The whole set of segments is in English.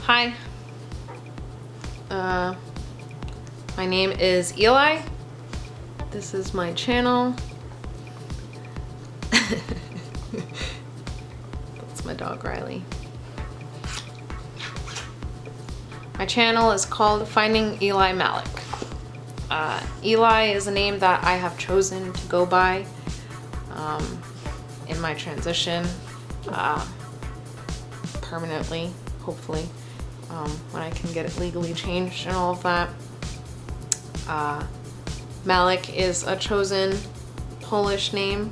Hi. My name is Eli. This is my channel. That's my dog, Riley. My channel is called Finding Eli Malik. Eli is a name that I have chosen to go by in my transition permanently, hopefully, when I can get it legally changed and all of that. Malik is a chosen Polish name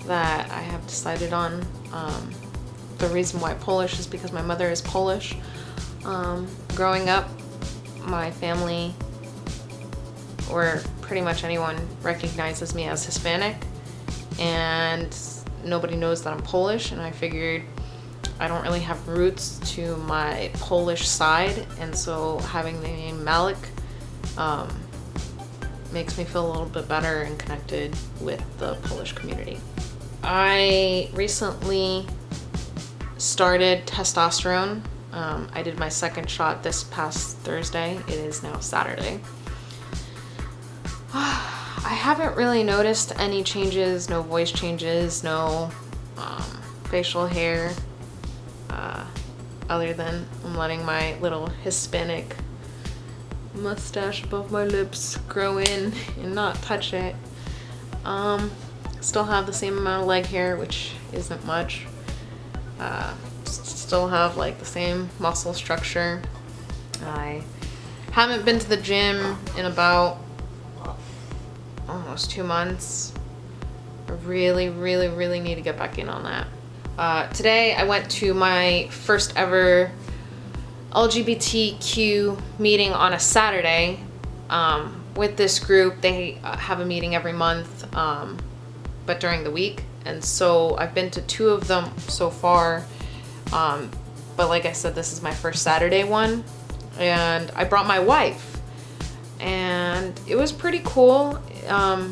that I have decided on. The reason why Polish is because my mother is Polish. Growing up, my family, or pretty much anyone, recognizes me as Hispanic, and nobody knows that I'm Polish, and I figured I don't really have roots to my Polish side, and so having the name Malik makes me feel a little bit better and connected with the Polish community. I recently started testosterone. I did my second shot this past Thursday. It is now Saturday. I haven't really noticed any changes, no voice changes, no facial hair, other than I'm letting my little Hispanic mustache above my lips grow in and not touch it. Still have the same amount of leg hair, which isn't much. Still have like the same muscle structure. I haven't been to the gym in about almost 2 months. I really need to get back in on that. Today I went to my first ever LGBTQ meeting on a Saturday with this group. They have a meeting every month, but during the week. And so I've been to 2 of them so far. But like I said, this is my first Saturday one. And I brought my wife. And it was pretty cool. A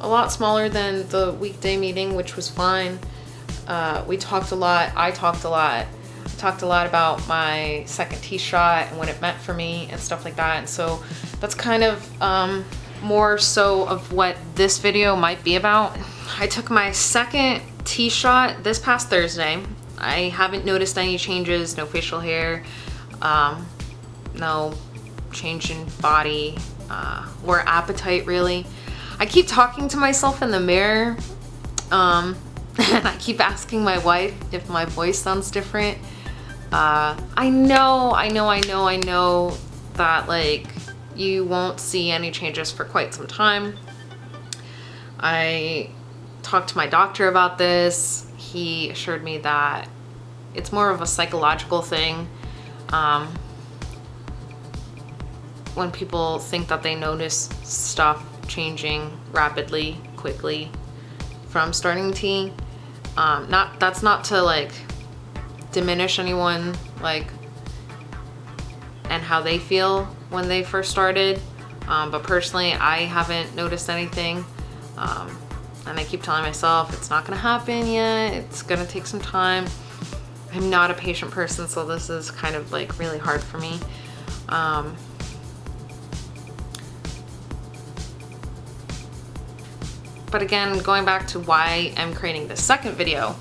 lot smaller than the weekday meeting, which was fine. We talked a lot. I talked a lot. I talked a lot about my second T-shot and what it meant for me and stuff like that. And so that's kind of more so of what this video might be about. I took my second T-shot this past Thursday. I haven't noticed any changes, no facial hair, no change in body or appetite really. I keep talking to myself in the mirror, and I keep asking my wife if my voice sounds different. I know that like you won't see any changes for quite some time. I talked to my doctor about this. He assured me that it's more of a psychological thing. When people think that they notice stuff changing rapidly, quickly from starting T. That's not to like diminish anyone like and how they feel when they first started, but personally I haven't noticed anything, and I keep telling myself it's not gonna happen yet, it's gonna take some time. I'm not a patient person, so this is kind of like really hard for me. But again, going back to why I'm creating this second video.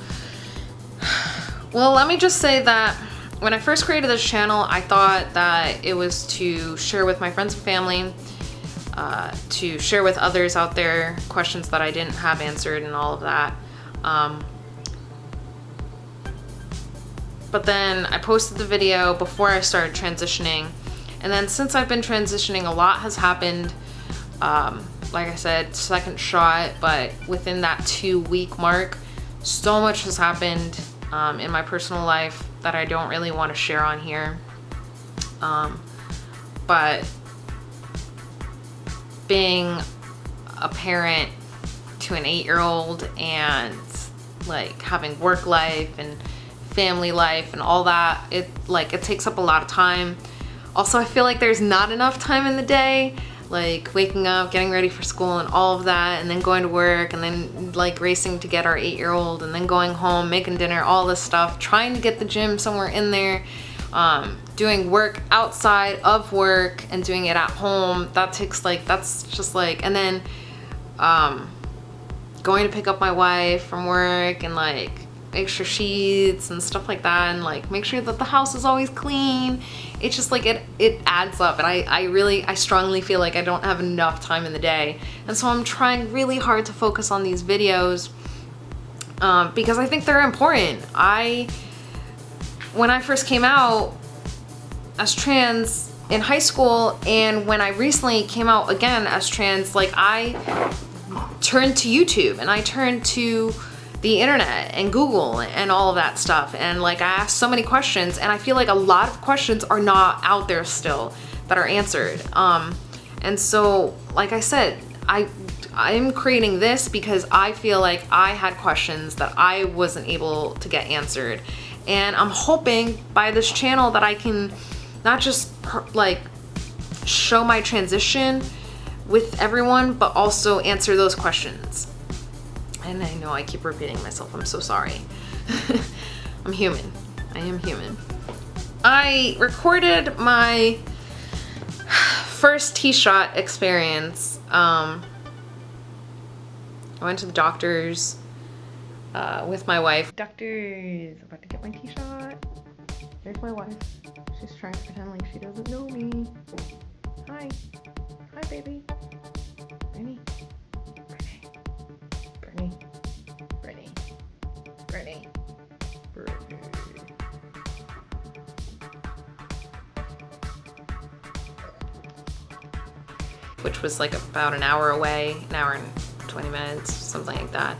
Well, let me just say that when I first created this channel, I thought that it was to share with my friends and family, to share with others out there questions that I didn't have answered and all of that. But then I posted the video before I started transitioning. And then since I've been transitioning, a lot has happened. Like I said, second shot, but within that 2-week mark, so much has happened in my personal life that I don't really want to share on here. But being a parent to an 8-year-old and like having work life and family life and all that, it takes up a lot of time. Also, I feel like there's not enough time in the day. Like waking up, getting ready for school and all of that, and then going to work, and then like racing to get our 8-year-old, and then going home, making dinner, all this stuff, trying to get the gym somewhere in there, doing work outside of work and doing it at home, that takes like, that's just like, and then going to pick up my wife from work and like make sure sheets and stuff like that, and like make sure that the house is always clean. It's just like it adds up, and I strongly feel like I don't have enough time in the day, and so I'm trying really hard to focus on these videos because I think they're important. When I first came out as trans in high school, and when I recently came out again as trans, like I turned to YouTube and I turned to the internet and Google and all of that stuff, and like I asked so many questions, and I feel like a lot of questions are not out there still that are answered. And so like I said, I'm creating this because I feel like I had questions that I wasn't able to get answered, and I'm hoping by this channel that I can not just like show my transition with everyone, but also answer those questions. And I know I keep repeating myself, I'm so sorry. I'm human. I am human. I recorded my first T-shot experience. I went to the doctor's with my wife. Doctors, about to get my T-shot. There's my wife. She's trying to pretend like she doesn't know me. Hi. Hi, baby. Brittany. Brittany. Brittany. Brittany. Brittany. Which was like about an hour away, an hour and 20 minutes, something like that,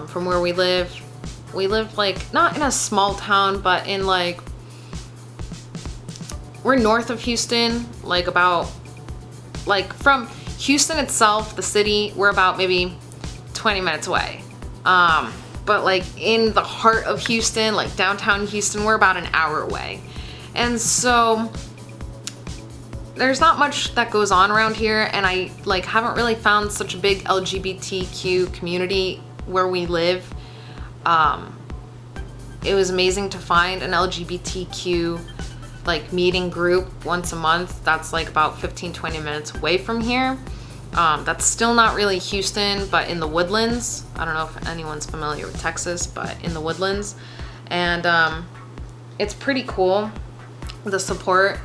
from where we live. We live like, not in a small town, but in like, we're north of Houston, like about, like from Houston itself, the city, we're about maybe 20 minutes away. But like in the heart of Houston, like downtown Houston, we're about an hour away. And so there's not much that goes on around here, and I like haven't really found such a big LGBTQ community where we live. It was amazing to find an LGBTQ like meeting group once a month that's like about 15-20 minutes away from here. That's still not really Houston, but in the Woodlands. I don't know if anyone's familiar with Texas, but in the Woodlands. And it's pretty cool, the support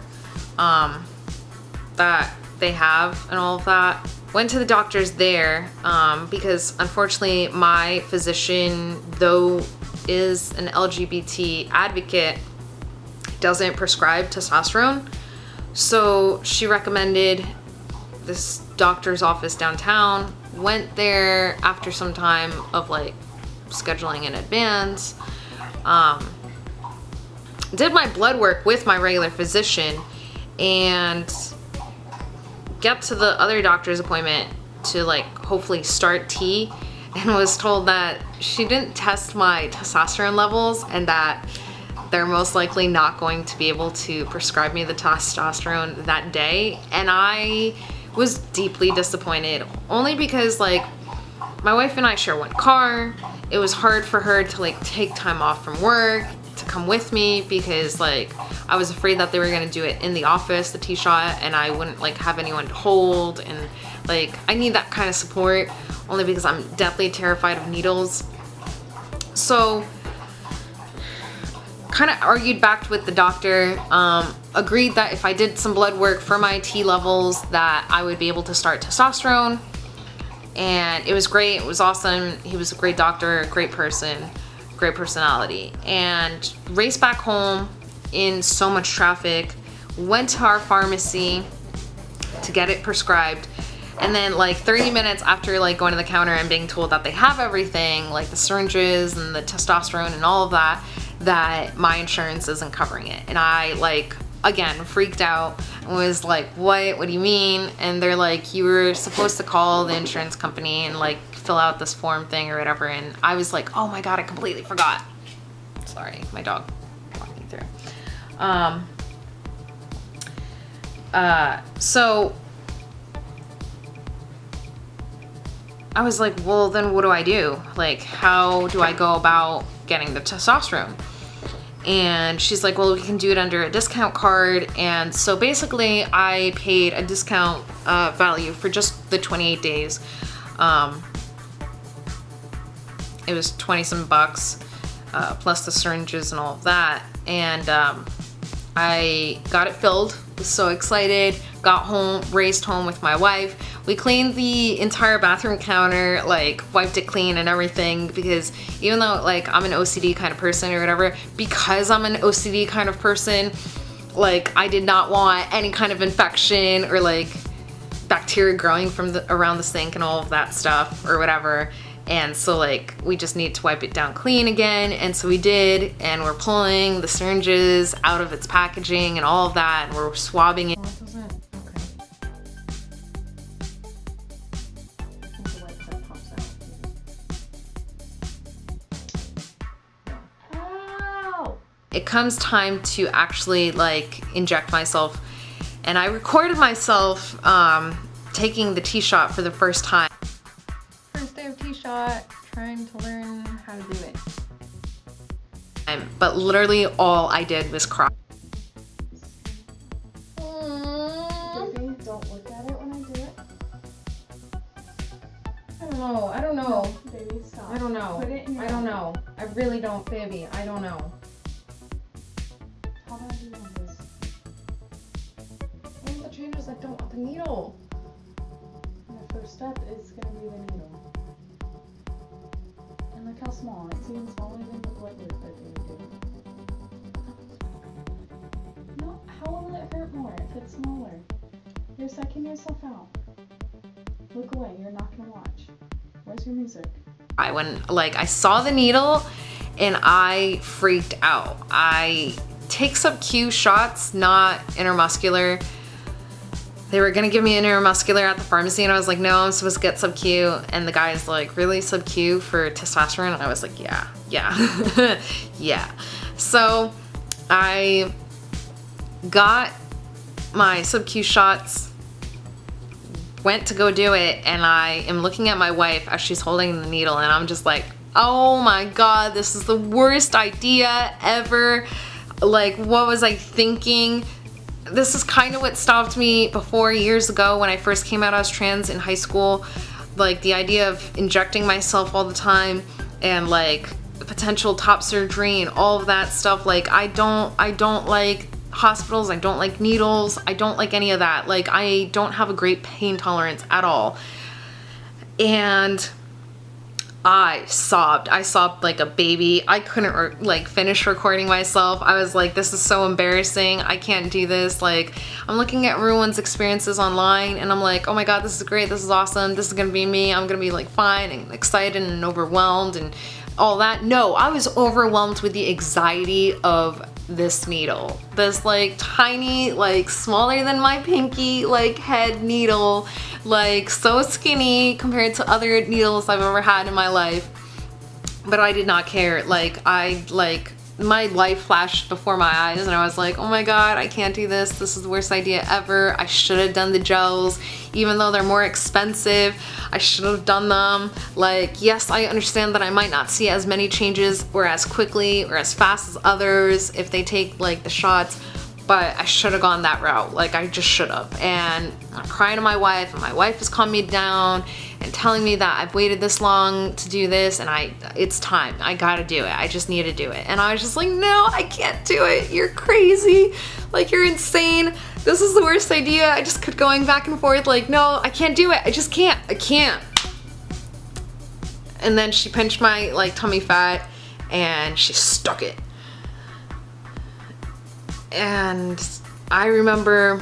that they have and all of that. Went to the doctors there because unfortunately my physician, though is an LGBT advocate, doesn't prescribe testosterone. So she recommended this doctor's office downtown. Went there after some time of like scheduling in advance. Did my blood work with my regular physician and get to the other doctor's appointment to like hopefully start T, and was told that she didn't test my testosterone levels and that they're most likely not going to be able to prescribe me the testosterone that day. And I was deeply disappointed, only because like my wife and I share one car. It was hard for her to like take time off from work to come with me because like I was afraid that they were gonna do it in the office, the T-shot, and I wouldn't like have anyone to hold, and like I need that kind of support only because I'm deathly terrified of needles. So kind of argued back with the doctor, agreed that if I did some blood work for my T levels that I would be able to start testosterone. And it was great, it was awesome. He was a great doctor, great person, great personality. And raced back home in so much traffic, went to our pharmacy to get it prescribed. And then like 30 minutes after like going to the counter and being told that they have everything, like the syringes and the testosterone and all of that, that my insurance isn't covering it. And I like, again, freaked out and was like, what do you mean? And they're like, you were supposed to call the insurance company and like fill out this form thing or whatever. And I was like, oh my God, I completely forgot. Sorry, my dog walking through. So I was like, well, then what do I do? Like, how do I go about getting the testosterone? And she's like, well, we can do it under a discount card. And so basically I paid a discount value for just the 28 days. It was 20 some bucks, plus the syringes and all of that. And I got it filled, was so excited, got home, raced home with my wife. We cleaned the entire bathroom counter, like wiped it clean and everything, because even though like I'm an OCD kind of person or whatever, because I'm an OCD kind of person, like I did not want any kind of infection or like bacteria growing from around the sink and all of that stuff or whatever. And so like we just need to wipe it down clean again, and so we did, and we're pulling the syringes out of its packaging and all of that, and we're swabbing it. It comes time to actually like inject myself, and I recorded myself taking the T-shot for the first time. First day of T-shot, trying to learn how to do it. But literally all I did was cry. Baby, don't look at it when I do it. I don't know. Baby, stop. I don't know. Put it in your I don't know. I really don't, baby. I don't know. How do I do this? I want the changes, I don't want the needle. The first step is going to be the needle. And look how small. It seems smaller than what you're doing. No, how will it hurt more if it's smaller? You're psyching yourself out. Look away. You're not going to watch. Where's your music? When like I saw the needle and I freaked out. I take sub-Q shots, not intramuscular. They were gonna give me an intramuscular at the pharmacy, and I was like, no, I'm supposed to get sub-Q. And the guy's like, really, sub-Q for testosterone? And I was like, yeah. Yeah. So I got my sub-Q shots, went to go do it, and I am looking at my wife as she's holding the needle, and I'm just like, oh my God, this is the worst idea ever. Like, what was I thinking? This is kind of what stopped me before years ago when I first came out as trans in high school. Like the idea of injecting myself all the time and like potential top surgery and all of that stuff. Like I don't like hospitals, I don't like needles, I don't like any of that. Like I don't have a great pain tolerance at all. And I sobbed like a baby. I couldn't like finish recording myself. I was like, this is so embarrassing. I can't do this. Like, I'm looking at everyone's experiences online and I'm like, oh my God, this is great. This is awesome. This is gonna be me. I'm gonna be like fine and excited and overwhelmed and all that. No, I was overwhelmed with the anxiety of this needle. This like tiny, like smaller than my pinky, like head needle, like so skinny compared to other needles I've ever had in my life. But I did not care. Like my life flashed before my eyes and I was like, oh my God, I can't do this. This is the worst idea ever. I should have done the gels, even though they're more expensive. I should have done them. Like, yes, I understand that I might not see as many changes or as quickly or as fast as others if they take like the shots, but I should have gone that route. Like I just should have. And I'm crying to my wife and my wife is calming me down and telling me that I've waited this long to do this and it's time. I gotta do it. I just need to do it. And I was just like, no, I can't do it. You're crazy. Like you're insane. This is the worst idea. I just kept going back and forth like, no, I can't do it. I just can't. I can't. And then she pinched my like tummy fat and she stuck it. And I remember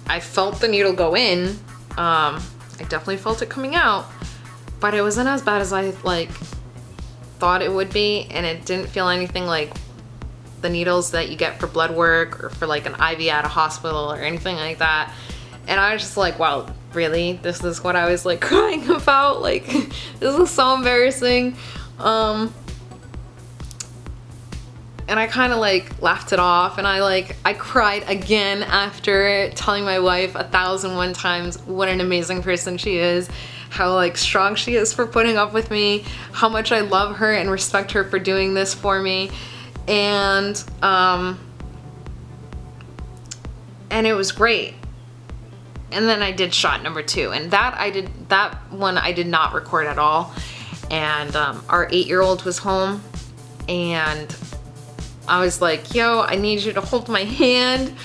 I felt the needle go in. I definitely felt it coming out, but it wasn't as bad as I like thought it would be, and it didn't feel anything like the needles that you get for blood work or for like an IV at a hospital or anything like that. And I was just like, wow, really? This is what I was like crying about? Like, this is so embarrassing. And I kind of like laughed it off, and I cried again after telling my wife 1,001 times what an amazing person she is, how like strong she is for putting up with me, how much I love her and respect her for doing this for me. and it was great. And then I did shot number 2, and that one I did not record at all. And our 8-year-old was home, and I was like, yo, I need you to hold my hand,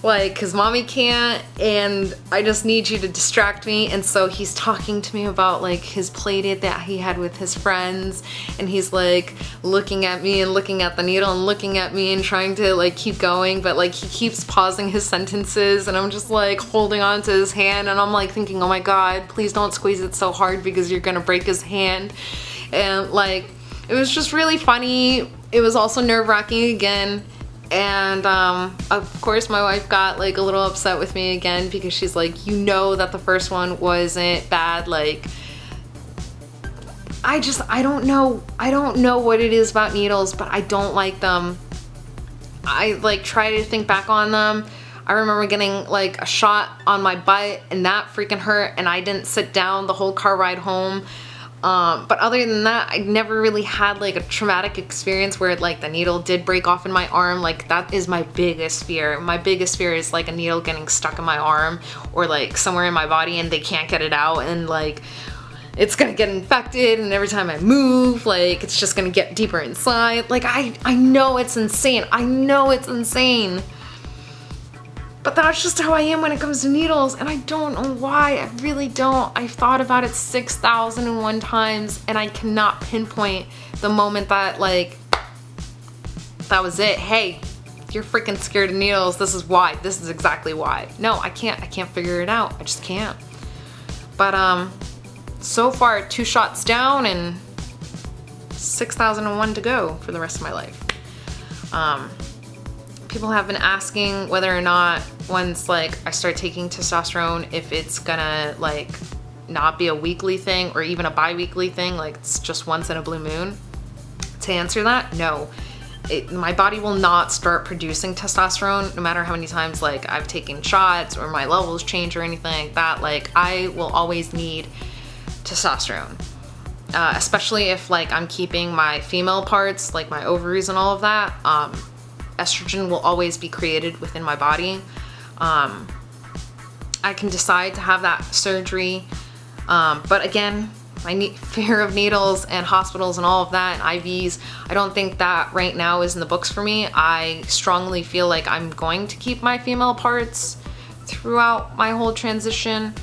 like, cause mommy can't, and I just need you to distract me. And so he's talking to me about like his play date that he had with his friends, and he's like looking at me and looking at the needle and looking at me and trying to like keep going, but like he keeps pausing his sentences, and I'm just like holding on to his hand, and I'm like thinking, oh my God, please don't squeeze it so hard because you're gonna break his hand. And like, it was just really funny. It was also nerve-wracking again. And of course my wife got like a little upset with me again, because she's like, you know that the first one wasn't bad. Like, I don't know what it is about needles, but I don't like them. I like try to think back on them. I remember getting like a shot on my butt, and that freaking hurt, and I didn't sit down the whole car ride home. But other than that, I never really had like a traumatic experience where like the needle did break off in my arm. Like, that is my biggest fear. My biggest fear is like a needle getting stuck in my arm or like somewhere in my body and they can't get it out, and like it's gonna get infected, and every time I move, like it's just gonna get deeper inside. Like, I know it's insane. I know it's insane. But that's just how I am when it comes to needles, and I don't know why. I really don't. I've thought about it 6,001 times, and I cannot pinpoint the moment that like, that was it. Hey, you're freaking scared of needles. This is why. This is exactly why. No, I can't figure it out. I just can't. But so far 2 shots down and 6,001 to go for the rest of my life. People have been asking whether or not once like I start taking testosterone, if it's gonna like not be a weekly thing or even a bi-weekly thing, like it's just once in a blue moon. To answer that, no. My body will not start producing testosterone no matter how many times like I've taken shots or my levels change or anything like that. Like, I will always need testosterone. Especially if like I'm keeping my female parts, like my ovaries and all of that. Estrogen will always be created within my body. I can decide to have that surgery, but again, my fear of needles and hospitals and all of that and IVs, I don't think that right now is in the books for me. I strongly feel like I'm going to keep my female parts throughout my whole transition,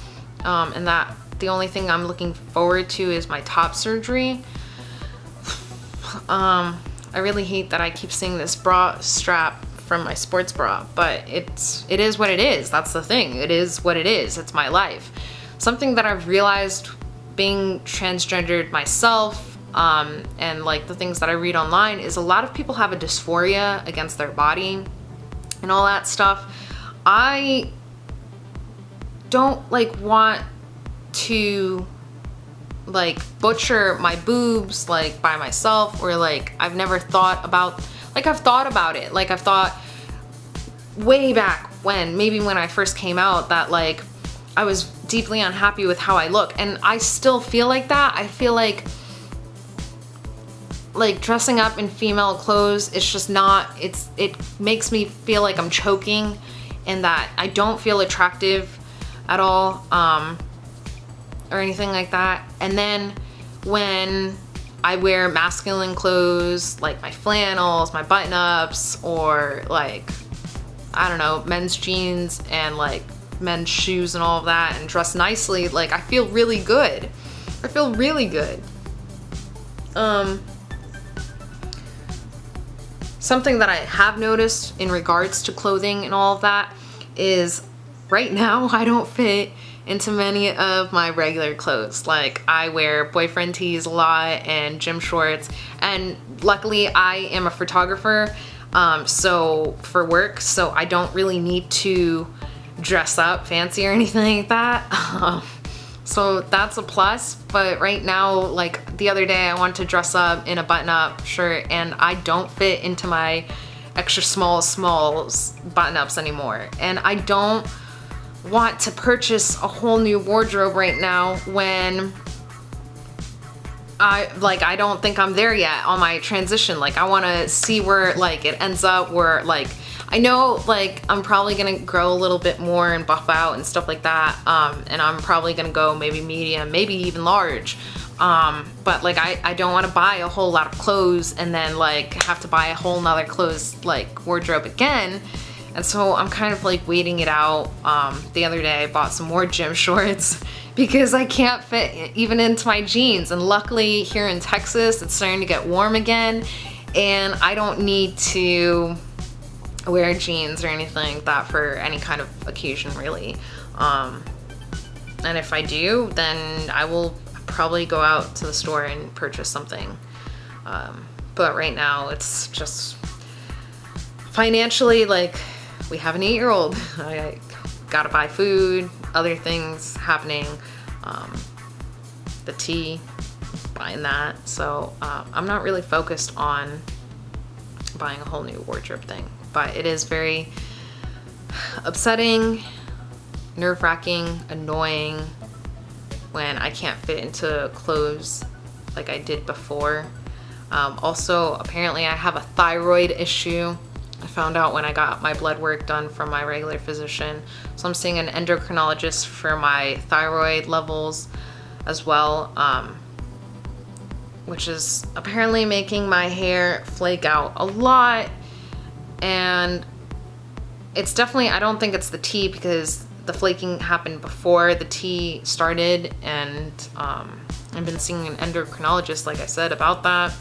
and that the only thing I'm looking forward to is my top surgery. I really hate that I keep seeing this bra strap from my sports bra, but it is what it is. That's the thing. It is what it is. It's my life. Something that I've realized being transgendered myself, and like the things that I read online, is a lot of people have a dysphoria against their body and all that stuff. I don't like want to like butcher my boobs like by myself, or like I've never thought about, like I've thought about it, like I've thought way back when, maybe when I first came out, that like I was deeply unhappy with how I look, and I still feel like that. I feel like dressing up in female clothes, it's just not, it makes me feel like I'm choking and that I don't feel attractive at all, or anything like that. And then when I wear masculine clothes, like my flannels, my button-ups, or like, I don't know, men's jeans and like men's shoes and all of that, and dress nicely, like I feel really good. I feel really good. Something that I have noticed in regards to clothing and all of that is right now I don't fit into many of my regular clothes. Like, I wear boyfriend tees a lot and gym shorts, and luckily I am a photographer, so for work, so I don't really need to dress up fancy or anything like that. So that's a plus. But right now, like the other day, I wanted to dress up in a button-up shirt, and I don't fit into my extra smalls button-ups anymore, and I don't want to purchase a whole new wardrobe right now when I don't think I'm there yet on my transition. Like, I want to see where like it ends up, where like I know like I'm probably gonna grow a little bit more and buff out and stuff like that, and I'm probably gonna go maybe medium, maybe even large, but like I don't want to buy a whole lot of clothes and then like have to buy a whole nother clothes like wardrobe again. And so I'm kind of like waiting it out. The other day I bought some more gym shorts because I can't fit even into my jeans. And luckily here in Texas, it's starting to get warm again and I don't need to wear jeans or anything like that for any kind of occasion really. And if I do, then I will probably go out to the store and purchase something. But right now it's just financially, like, we have an 8-year-old. I gotta buy food, other things happening, the tea, buying that. So I'm not really focused on buying a whole new wardrobe thing, but it is very upsetting, nerve-wracking, annoying when I can't fit into clothes like I did before. Also, apparently I have a thyroid issue. I found out when I got my blood work done from my regular physician. So I'm seeing an endocrinologist for my thyroid levels as well, which is apparently making my hair flake out a lot. And it's definitely, I don't think it's the tea, because the flaking happened before the tea started, and I've been seeing an endocrinologist, like I said, about that.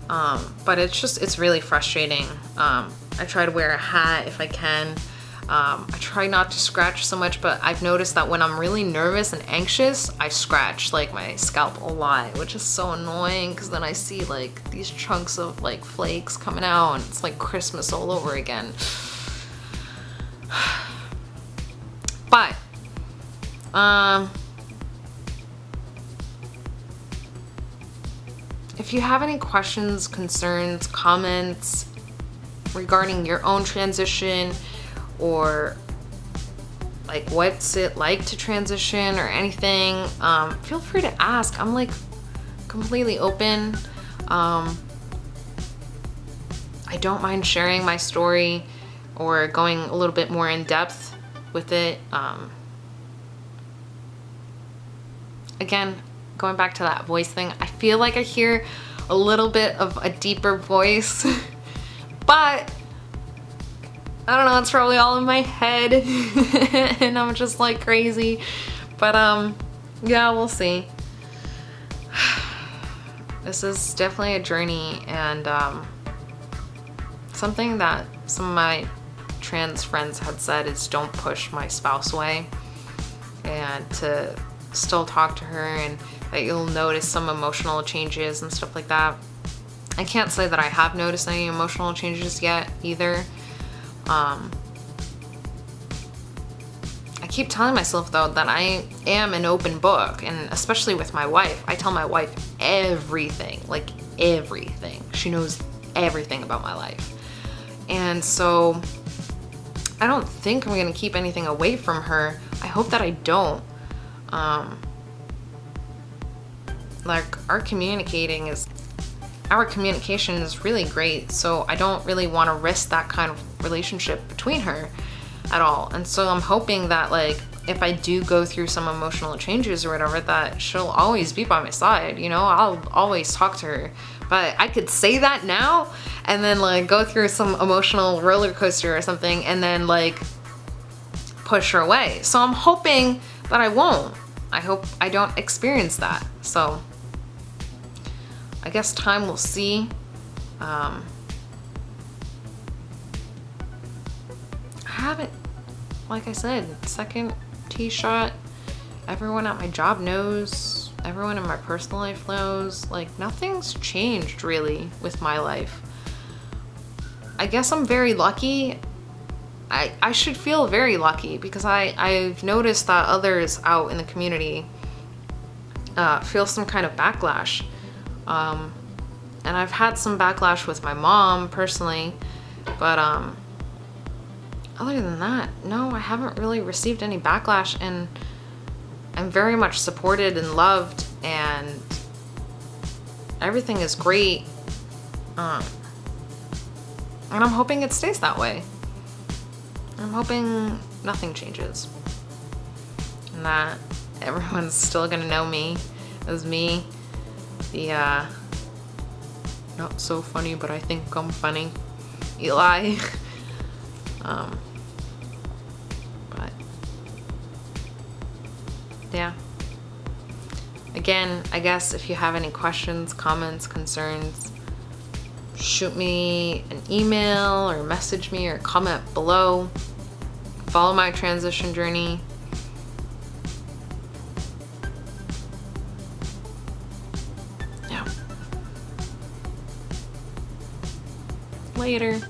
But it's really frustrating. I try to wear a hat if I can. I try not to scratch so much, but I've noticed that when I'm really nervous and anxious, I scratch like my scalp a lot, which is so annoying, because then I see like these chunks of like flakes coming out and it's like Christmas all over again. But if you have any questions, concerns, comments regarding your own transition, or like what's it like to transition or anything, feel free to ask. I'm like completely open. I don't mind sharing my story or going a little bit more in depth with it. Again, going back to that voice thing, I feel like I hear a little bit of a deeper voice, but I don't know, it's probably all in my head and I'm just like crazy. But yeah, we'll see. This is definitely a journey, and something that some of my trans friends had said is don't push my spouse away, and to still talk to her, and that you'll notice some emotional changes and stuff like that. I can't say that I have noticed any emotional changes yet either. I keep telling myself though that I am an open book, and especially with my wife, I tell my wife everything, like everything. She knows everything about my life. And so I don't think I'm gonna keep anything away from her. I hope that I don't. Like our communication is really great, so I don't really want to risk that kind of relationship between her at all. And so I'm hoping that like if I do go through some emotional changes or whatever, that she'll always be by my side, you know. I'll always talk to her. But I could say that now and then like go through some emotional roller coaster or something and then like push her away. So I'm hoping that I won't. I hope I don't experience that. So I guess time will see. I haven't, like I said, second tea shot. Everyone at my job knows. Everyone in my personal life knows. Like nothing's changed really with my life. I guess I'm very lucky. I should feel very lucky, because I've noticed that others out in the community feel some kind of backlash. And I've had some backlash with my mom personally, but other than that, no, I haven't really received any backlash, and I'm very much supported and loved, and everything is great. And I'm hoping it stays that way. I'm hoping nothing changes. And that everyone's still gonna know me as me. The not so funny, but I think I'm funny Eli. But yeah. Again, I guess if you have any questions, comments, concerns, shoot me an email or message me or comment below. Follow my transition journey. Yeah. Later.